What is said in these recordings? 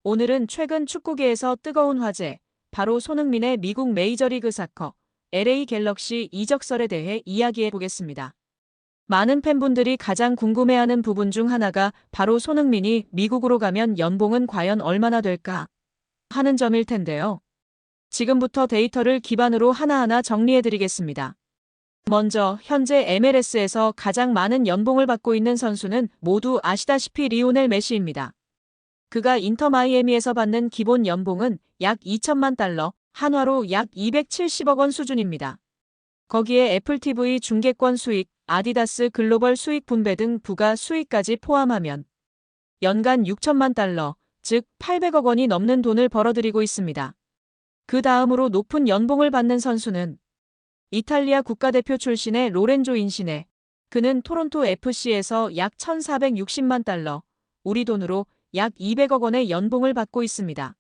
오늘은 최근 축구계에서 뜨거운 화제, 바로 손흥민의 미국 메이저리그 사커, LA 갤럭시 이적설에 대해 이야기해 보겠습니다. 많은 팬분들이 가장 궁금해하는 부분 중 하나가 바로 손흥민이 미국으로 가면 연봉은 과연 얼마나 될까 하는 점일 텐데요. 지금부터 데이터를 기반으로 하나하나 정리해 드리겠습니다. 먼저 현재 MLS에서 가장 많은 연봉을 받고 있는 선수는 모두 아시다시피 리오넬 메시입니다. 그가 인터 마이애미에서 받는 기본 연봉은 약 2천만 달러, 한화로 약 270억 원 수준입니다. 거기에 애플 TV 중계권 수익, 아디다스 글로벌 수익 분배 등 부가 수익까지 포함하면 연간 6천만 달러, 즉 800억 원이 넘는 돈을 벌어들이고 있습니다. 그 다음으로 높은 연봉을 받는 선수는 이탈리아 국가대표 출신의 로렌조 인시네. 그는 토론토 FC에서 약 1,460만 달러, 우리 돈으로 약 200억 원의 연봉을 받고 있습니다.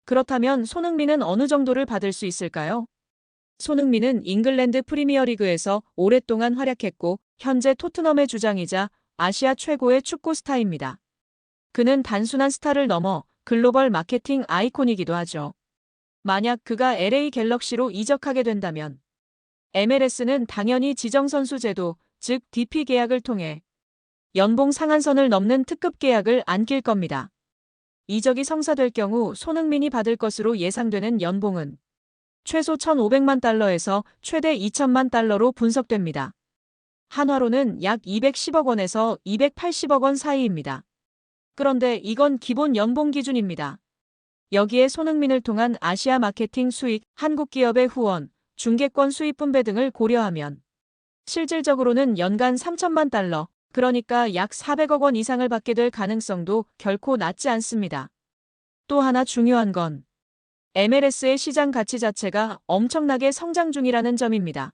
그렇다면 손흥민은 어느 정도를 받을 수 있을까요? 손흥민은 잉글랜드 프리미어리그에서 오랫동안 활약했고 현재 토트넘의 주장이자 아시아 최고의 축구 스타입니다. 그는 단순한 스타를 넘어 글로벌 마케팅 아이콘이기도 하죠. 만약 그가 LA 갤럭시로 이적하게 된다면 MLS는 당연히 지정선수 제도, 즉 DP 계약을 통해 연봉 상한선을 넘는 특급 계약을 안길 겁니다. 이적이 성사될 경우 손흥민이 받을 것으로 예상되는 연봉은 최소 1,500만 달러에서 최대 2천만 달러로 분석됩니다. 한화로는 약 210억 원에서 280억 원 사이입니다. 그런데 이건 기본 연봉 기준입니다. 여기에 손흥민을 통한 아시아 마케팅 수익, 한국 기업의 후원, 중계권 수입 분배 등을 고려하면 실질적으로는 연간 3천만 달러, 그러니까 약 400억 원 이상을 받게 될 가능성도 결코 낮지 않습니다. 또 하나 중요한 건 MLS의 시장 가치 자체가 엄청나게 성장 중이라는 점입니다.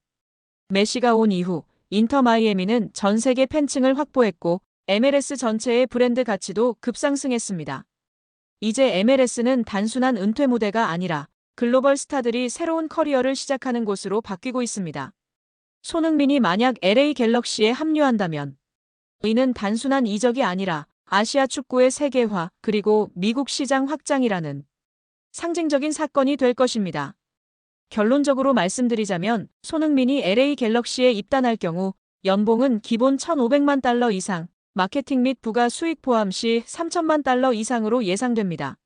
메시가 온 이후 인터 마이애미는 전 세계 팬층을 확보했고 MLS 전체의 브랜드 가치도 급상승했습니다. 이제 MLS는 단순한 은퇴 무대가 아니라 글로벌 스타들이 새로운 커리어를 시작하는 곳으로 바뀌고 있습니다. 손흥민이 만약 LA 갤럭시에 합류한다면 이는 단순한 이적이 아니라 아시아 축구의 세계화 그리고 미국 시장 확장이라는 상징적인 사건이 될 것입니다. 결론적으로 말씀드리자면 손흥민이 LA 갤럭시에 입단할 경우 연봉은 기본 1,500만 달러 이상, 마케팅 및 부가 수익 포함 시 3천만 달러 이상으로 예상됩니다.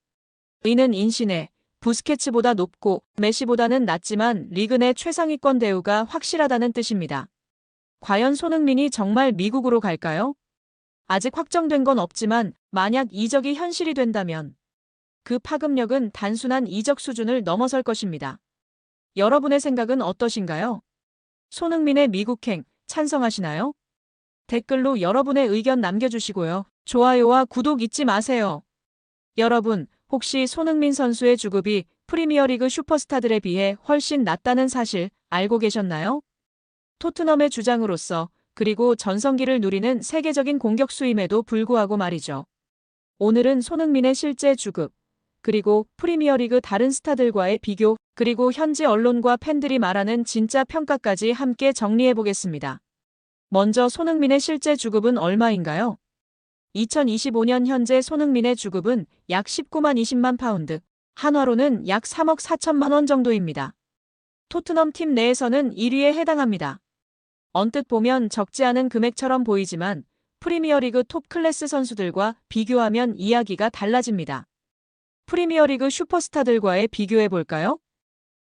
이는 인시네, 부스케츠보다 높고 메시보다는 낮지만 리그 내 최상위권 대우가 확실하다는 뜻입니다. 과연 손흥민이 정말 미국으로 갈까요? 아직 확정된 건 없지만 만약 이적이 현실이 된다면 그 파급력은 단순한 이적 수준을 넘어설 것입니다. 여러분의 생각은 어떠신가요? 손흥민의 미국행 찬성하시나요? 댓글로 여러분의 의견 남겨주시고요. 좋아요와 구독 잊지 마세요. 여러분, 혹시 손흥민 선수의 주급이 프리미어리그 슈퍼스타들에 비해 훨씬 낮다는 사실 알고 계셨나요? 토트넘의 주장으로서 그리고 전성기를 누리는 세계적인 공격수임에도 불구하고 말이죠. 오늘은 손흥민의 실제 주급, 그리고 프리미어리그 다른 스타들과의 비교, 그리고 현지 언론과 팬들이 말하는 진짜 평가까지 함께 정리해 보겠습니다. 먼저 손흥민의 실제 주급은 얼마인가요? 2025년 현재 손흥민의 주급은 약 19만 20만 파운드, 한화로는 약 3억 4천만 원 정도입니다. 토트넘 팀 내에서는 1위에 해당합니다. 언뜻 보면 적지 않은 금액처럼 보이지만 프리미어리그 톱 클래스 선수들과 비교하면 이야기가 달라집니다. 프리미어리그 슈퍼스타들과의 비교해 볼까요?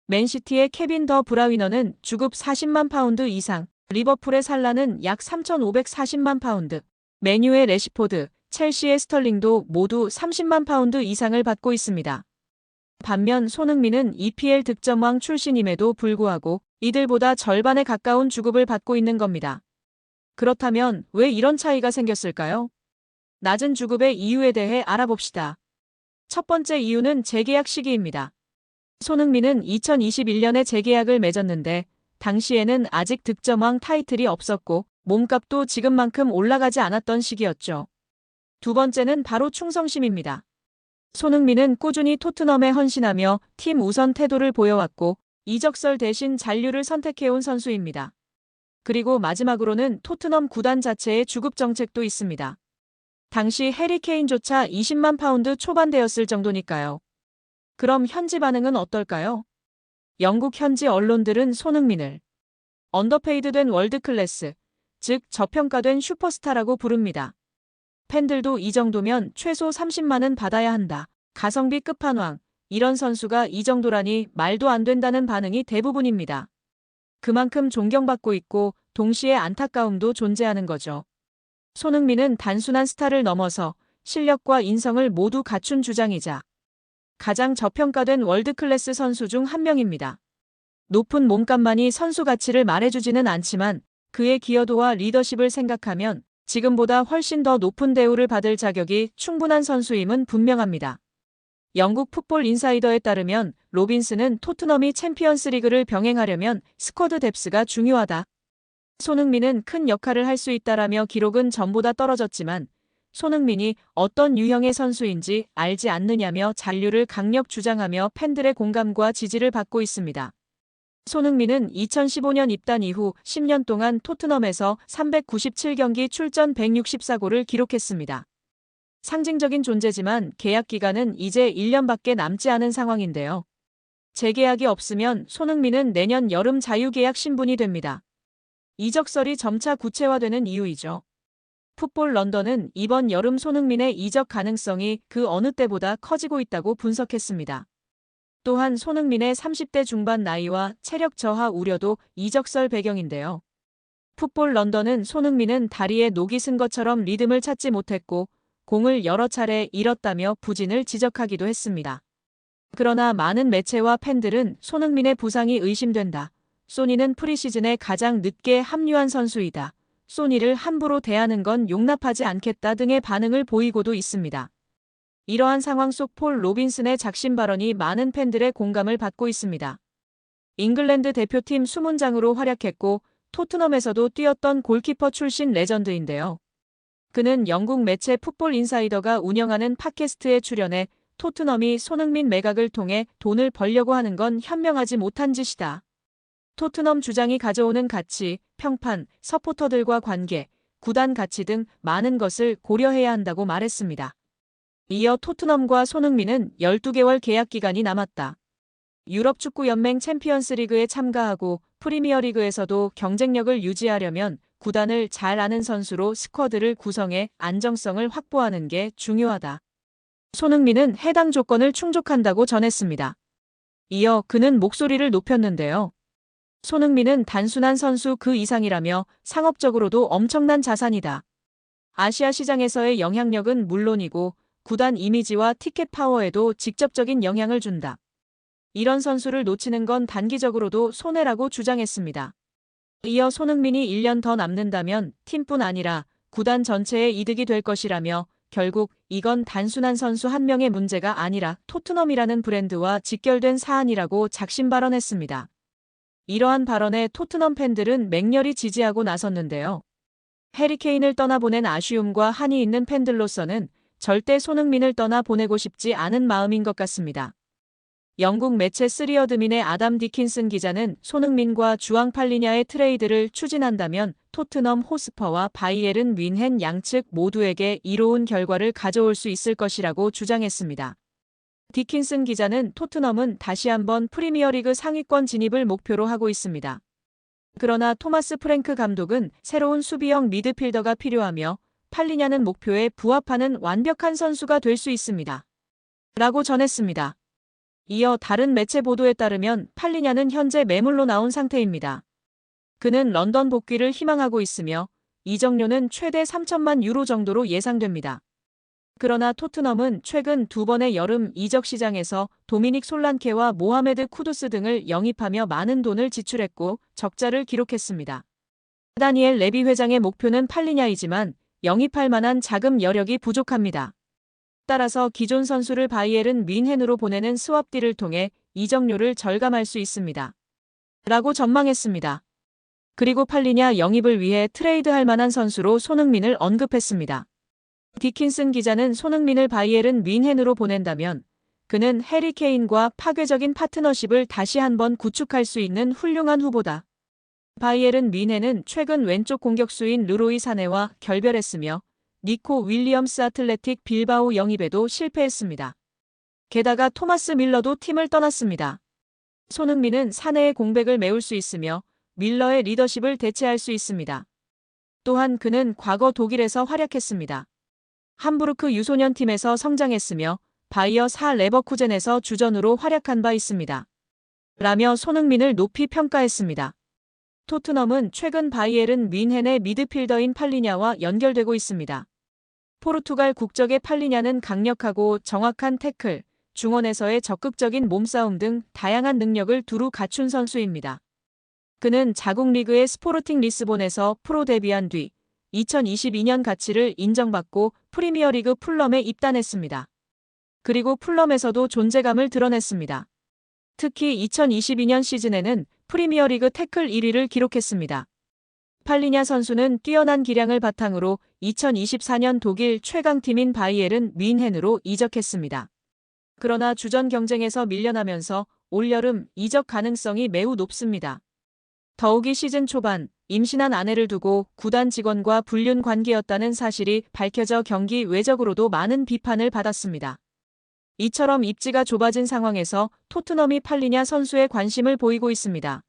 맨시티의 케빈 더 브라위너는 주급 40만 파운드 이상, 리버풀의 살라는 약 3,540만 파운드, 맨유의 레시포드, 첼시의 스털링도 모두 30만 파운드 이상을 받고 있습니다. 반면 손흥민은 EPL 득점왕 출신임에도 불구하고 이들보다 절반에 가까운 주급을 받고 있는 겁니다. 그렇다면 왜 이런 차이가 생겼을까요? 낮은 주급의 이유에 대해 알아봅시다. 첫 번째 이유는 재계약 시기입니다. 손흥민은 2021년에 재계약을 맺었는데 당시에는 아직 득점왕 타이틀이 없었고 몸값도 지금만큼 올라가지 않았던 시기였죠. 두 번째는 바로 충성심입니다. 손흥민은 꾸준히 토트넘에 헌신하며 팀 우선 태도를 보여왔고 이적설 대신 잔류를 선택해온 선수입니다. 그리고 마지막으로는 토트넘 구단 자체의 주급 정책도 있습니다. 당시 해리 케인조차 20만 파운드 초반대였을 정도니까요. 그럼 현지 반응은 어떨까요? 영국 현지 언론들은 손흥민을 언더페이드된 월드클래스, 즉 저평가된 슈퍼스타라고 부릅니다. 팬들도 이 정도면 최소 30만은 받아야 한다. 가성비 끝판왕, 이런 선수가 이 정도라니 말도 안 된다는 반응이 대부분입니다. 그만큼 존경받고 있고 동시에 안타까움도 존재하는 거죠. 손흥민은 단순한 스타를 넘어서 실력과 인성을 모두 갖춘 주장이자 가장 저평가된 월드클래스 선수 중 한 명입니다. 높은 몸값만이 선수 가치를 말해주지는 않지만 그의 기여도와 리더십을 생각하면 지금보다 훨씬 더 높은 대우를 받을 자격이 충분한 선수임은 분명합니다. 영국 풋볼 인사이더에 따르면 로빈스는 토트넘이 챔피언스 리그를 병행하려면 스쿼드 뎁스가 중요하다. 손흥민은 큰 역할을 할 수 있다라며 기록은 전보다 떨어졌지만 손흥민이 어떤 유형의 선수인지 알지 않느냐며 잔류를 강력 주장하며 팬들의 공감과 지지를 받고 있습니다. 손흥민은 2015년 입단 이후 10년 동안 토트넘에서 397경기 출전 164골을 기록했습니다. 상징적인 존재지만 계약 기간은 이제 1년밖에 남지 않은 상황인데요. 재계약이 없으면 손흥민은 내년 여름 자유계약 신분이 됩니다. 이적설이 점차 구체화되는 이유이죠. 풋볼 런던은 이번 여름 손흥민의 이적 가능성이 그 어느 때보다 커지고 있다고 분석했습니다. 또한 손흥민의 30대 중반 나이와 체력 저하 우려도 이적설 배경인데요. 풋볼 런던은 손흥민은 다리에 녹이 쓴 것처럼 리듬을 찾지 못했고 공을 여러 차례 잃었다며 부진을 지적하기도 했습니다. 그러나 많은 매체와 팬들은 손흥민의 부상이 의심된다. 소니는 프리시즌에 가장 늦게 합류한 선수이다. 소니를 함부로 대하는 건 용납하지 않겠다 등의 반응을 보이고도 있습니다. 이러한 상황 속 폴 로빈슨의 작심 발언이 많은 팬들의 공감을 받고 있습니다. 잉글랜드 대표팀 수문장으로 활약했고 토트넘에서도 뛰었던 골키퍼 출신 레전드인데요. 그는 영국 매체 풋볼 인사이더가 운영하는 팟캐스트에 출연해 토트넘이 손흥민 매각을 통해 돈을 벌려고 하는 건 현명하지 못한 짓이다. 토트넘 주장이 가져오는 가치, 평판, 서포터들과 관계, 구단 가치 등 많은 것을 고려해야 한다고 말했습니다. 이어 토트넘과 손흥민은 12개월 계약 기간이 남았다. 유럽축구연맹 챔피언스리그에 참가하고 프리미어리그에서도 경쟁력을 유지하려면 구단을 잘 아는 선수로 스쿼드를 구성해 안정성을 확보하는 게 중요하다. 손흥민은 해당 조건을 충족한다고 전했습니다. 이어 그는 목소리를 높였는데요. 손흥민은 단순한 선수 그 이상이라며 상업적으로도 엄청난 자산이다. 아시아 시장에서의 영향력은 물론이고 구단 이미지와 티켓 파워에도 직접적인 영향을 준다. 이런 선수를 놓치는 건 단기적으로도 손해라고 주장했습니다. 이어 손흥민이 1년 더 남는다면 팀뿐 아니라 구단 전체의 이득이 될 것이라며 결국 이건 단순한 선수 한 명의 문제가 아니라 토트넘이라는 브랜드와 직결된 사안이라고 작심 발언했습니다. 이러한 발언에 토트넘 팬들은 맹렬히 지지하고 나섰는데요. 해리 케인을 떠나보낸 아쉬움과 한이 있는 팬들로서는 절대 손흥민을 떠나 보내고 싶지 않은 마음인 것 같습니다. 영국 매체 쓰리어드민의 아담 디킨슨 기자는 손흥민과 주앙 팔리냐의 트레이드를 추진한다면 토트넘 호스퍼와 바이에른 뮌헨 양측 모두에게 이로운 결과를 가져올 수 있을 것이라고 주장했습니다. 디킨슨 기자는 토트넘은 다시 한번 프리미어리그 상위권 진입을 목표로 하고 있습니다. 그러나 토마스 프랭크 감독은 새로운 수비형 미드필더가 필요하며 팔리냐는 목표에 부합하는 완벽한 선수가 될 수 있습니다. 라고 전했습니다. 이어 다른 매체 보도에 따르면 팔리냐는 현재 매물로 나온 상태입니다. 그는 런던 복귀를 희망하고 있으며 이적료는 최대 3천만 유로 정도로 예상됩니다. 그러나 토트넘은 최근 두 번의 여름 이적 시장에서 도미닉 솔란케와 모하메드 쿠두스 등을 영입하며 많은 돈을 지출했고 적자를 기록했습니다. 다니엘 레비 회장의 목표는 팔리냐이지만 영입할 만한 자금 여력이 부족합니다. 따라서 기존 선수를 바이에른 뮌헨으로 보내는 스왑 딜을 통해 이적료를 절감할 수 있습니다. 라고 전망했습니다. 그리고 팔리냐 영입을 위해 트레이드할 만한 선수로 손흥민을 언급했습니다. 디킨슨 기자는 손흥민을 바이에른 뮌헨으로 보낸다면 그는 해리 케인과 파괴적인 파트너십을 다시 한번 구축할 수 있는 훌륭한 후보다. 바이에른 뮌헨은 최근 왼쪽 공격수인 르로이 사네와 결별했으며 니코 윌리엄스 아틀레틱 빌바오 영입에도 실패했습니다. 게다가 토마스 밀러도 팀을 떠났습니다. 손흥민은 사내의 공백을 메울 수 있으며 밀러의 리더십을 대체할 수 있습니다. 또한 그는 과거 독일에서 활약했습니다. 함부르크 유소년 팀에서 성장했으며 바이어 사 레버쿠젠에서 주전으로 활약한 바 있습니다. 라며 손흥민을 높이 평가했습니다. 토트넘은 최근 바이에른 뮌헨의 미드필더인 팔리냐와 연결되고 있습니다. 포르투갈 국적의 팔리냐는 강력하고 정확한 태클, 중원에서의 적극적인 몸싸움 등 다양한 능력을 두루 갖춘 선수입니다. 그는 자국 리그의 스포르팅 리스본에서 프로 데뷔한 뒤 2022년 가치를 인정받고 프리미어리그 풀럼에 입단했습니다. 그리고 풀럼에서도 존재감을 드러냈습니다. 특히 2022년 시즌에는 프리미어리그 태클 1위를 기록했습니다. 팔리냐 선수는 뛰어난 기량을 바탕으로 2024년 독일 최강팀인 바이에른 뮌헨으로 이적했습니다. 그러나 주전 경쟁에서 밀려나면서 올여름 이적 가능성이 매우 높습니다. 더욱이 시즌 초반 임신한 아내를 두고 구단 직원과 불륜 관계였다는 사실이 밝혀져 경기 외적으로도 많은 비판을 받았습니다. 이처럼 입지가 좁아진 상황에서 토트넘이 팔리냐 선수에 관심을 보이고 있습니다.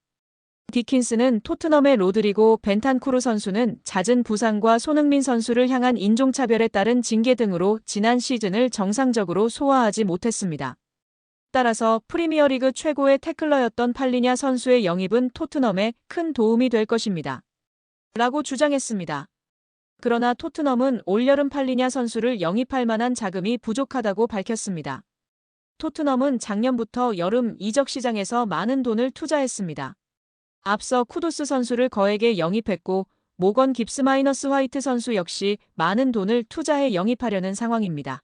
디킨스는 토트넘의 로드리고 벤탄쿠르 선수는 잦은 부상과 손흥민 선수를 향한 인종차별에 따른 징계 등으로 지난 시즌을 정상적으로 소화하지 못했습니다. 따라서 프리미어리그 최고의 태클러였던 팔리냐 선수의 영입은 토트넘에 큰 도움이 될 것입니다. 라고 주장했습니다. 그러나 토트넘은 올여름 팔리냐 선수를 영입할 만한 자금이 부족하다고 밝혔습니다. 토트넘은 작년부터 여름 이적 시장에서 많은 돈을 투자했습니다. 앞서 쿠두스 선수를 거액에 영입했고 모건 깁스 마이너스 화이트 선수 역시 많은 돈을 투자해 영입하려는 상황입니다.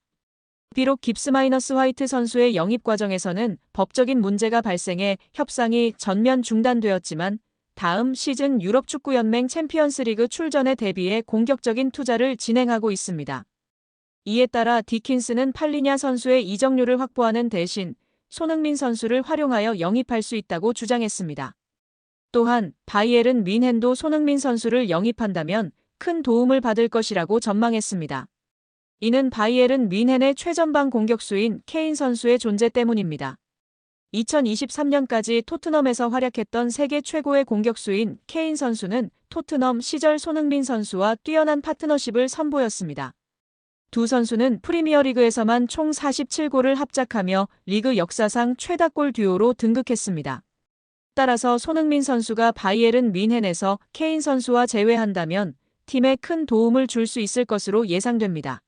비록 깁스 마이너스 화이트 선수의 영입 과정에서는 법적인 문제가 발생해 협상이 전면 중단되었지만 다음 시즌 유럽축구연맹 챔피언스리그 출전에 대비해 공격적인 투자를 진행하고 있습니다. 이에 따라 디킨스는 팔리냐 선수의 이적료를 확보하는 대신 손흥민 선수를 활용하여 영입할 수 있다고 주장했습니다. 또한 바이에른 뮌헨도 손흥민 선수를 영입한다면 큰 도움을 받을 것이라고 전망했습니다. 이는 바이에른 뮌헨의 최전방 공격수인 케인 선수의 존재 때문입니다. 2023년까지 토트넘에서 활약했던 세계 최고의 공격수인 케인 선수는 토트넘 시절 손흥민 선수와 뛰어난 파트너십을 선보였습니다. 두 선수는 프리미어리그에서만 총 47골을 합작하며 리그 역사상 최다골 듀오로 등극했습니다. 따라서 손흥민 선수가 바이에른 뮌헨에서 케인 선수와 재회한다면 팀에 큰 도움을 줄 수 있을 것으로 예상됩니다.